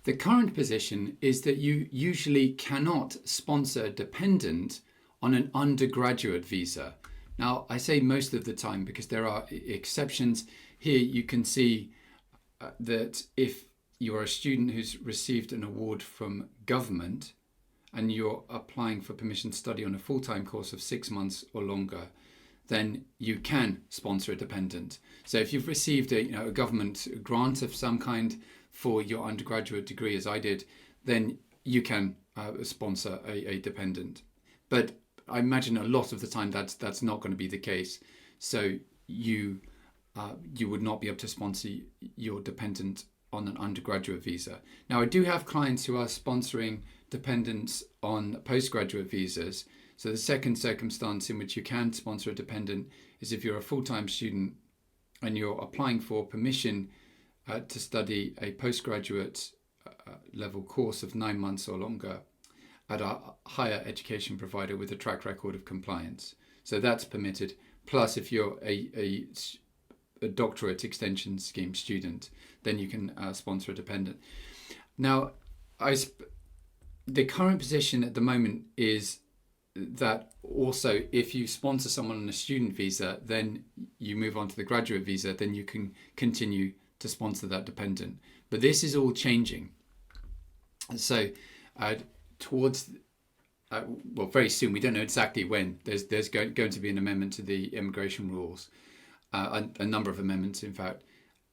The current position is that you usually cannot sponsor a dependent on an undergraduate visa. Now, I say most of the time because there are exceptions. Here you can see that if you are a student who's received an award from government and you're applying for permission to study on a full-time course of 6 months or longer, then you can sponsor a dependent. So if you've received a government grant of some kind for your undergraduate degree, as I did, then you can sponsor a dependent. But I imagine a lot of the time that's not going to be the case. So you would not be able to sponsor your dependent on an undergraduate visa. Now, I do have clients who are sponsoring dependents on postgraduate visas. So the second circumstance in which you can sponsor a dependent is if you're a full-time student and you're applying for permission to study a postgraduate level course of 9 months or longer at a higher education provider with a track record of compliance. So that's permitted. Plus, if you're a doctorate extension scheme student, then you can sponsor a dependent. Now, the current position at the moment is that also if you sponsor someone on a student visa, then you move on to the graduate visa, then you can continue to sponsor that dependent. But this is all changing. So very soon, we don't know exactly when, there's going to be an amendment to the immigration rules, a number of amendments in fact,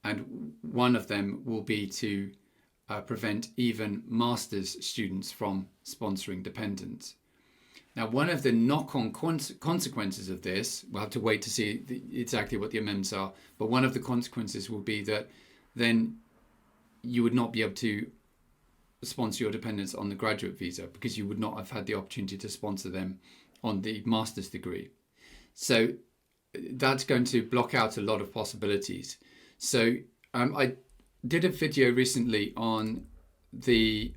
and one of them will be to prevent even master's students from sponsoring dependents. Now, one of the knock-on consequences of this, we'll have to wait to see exactly what the amendments are, but one of the consequences will be that then you would not be able to sponsor your dependents on the graduate visa because you would not have had the opportunity to sponsor them on the master's degree. So that's going to block out a lot of possibilities. So I did a video recently on the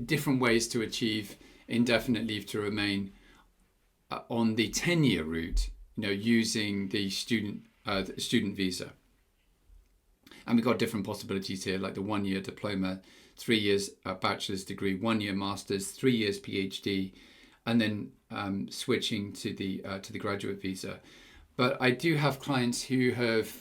different ways to achieve indefinite leave to remain on the 10-year route, using the student visa. And we've got different possibilities here, like the 1-year diploma, 3 years bachelor's degree, 1 year master's, 3 years PhD, and then switching to the graduate visa. But I do have clients who have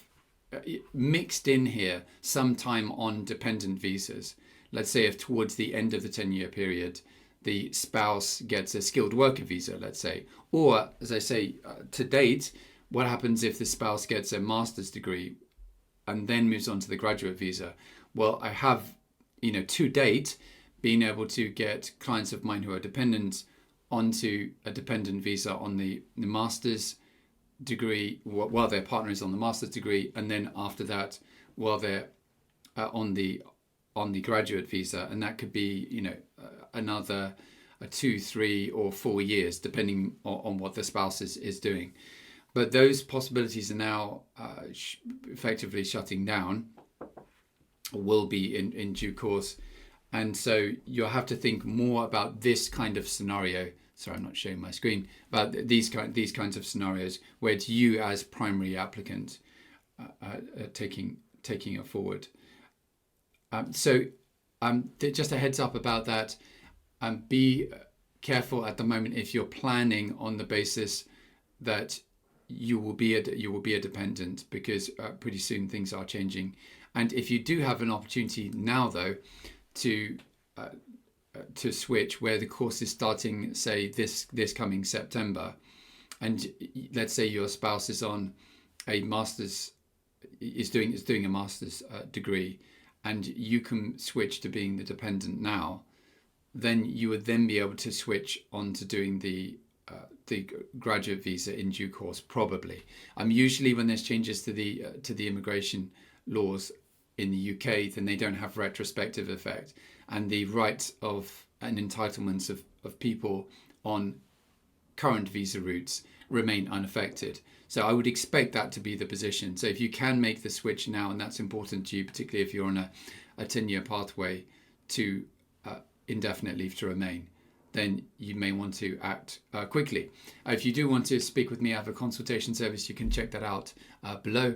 mixed in here some time on dependent visas. Let's say if towards the end of the 10-year period, the spouse gets a skilled worker visa, let's say. Or, as I say, to date, what happens if the spouse gets a master's degree and then moves on to the graduate visa? Well, I have, to date, been able to get clients of mine who are dependents onto a dependent visa on the master's degree while their partner is on the master's degree, and then after that, while they're on the graduate visa, and that could be, another 2, 3, or 4 years, depending on what the spouse is doing. But those possibilities are now effectively shutting down, or will be in due course. And so you'll have to think more about this kind of scenario. Sorry, I'm not showing my screen. But these kinds of scenarios where it's you as primary applicant taking it forward. Just a heads up about that. Be careful at the moment if you're planning on the basis that you will be a dependent, because pretty soon things are changing. And if you do have an opportunity now, though, to switch where the course is starting, say this coming September, and let's say your spouse is on a master's, is doing a master's degree, and you can switch to being the dependent now, then you would then be able to switch on to doing the graduate visa in due course, probably. Usually when there's changes to the immigration laws in the UK, then they don't have retrospective effect, and the rights of and entitlements of people on current visa routes remain unaffected. So I would expect that to be the position. So if you can make the switch now, and that's important to you, particularly if you're on a 10-year pathway to indefinite leave to remain, then you may want to act quickly. If you do want to speak with me, I have a consultation service. You can check that out below.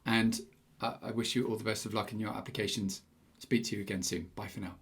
And I wish you all the best of luck in your applications. Speak to you again soon. Bye for now.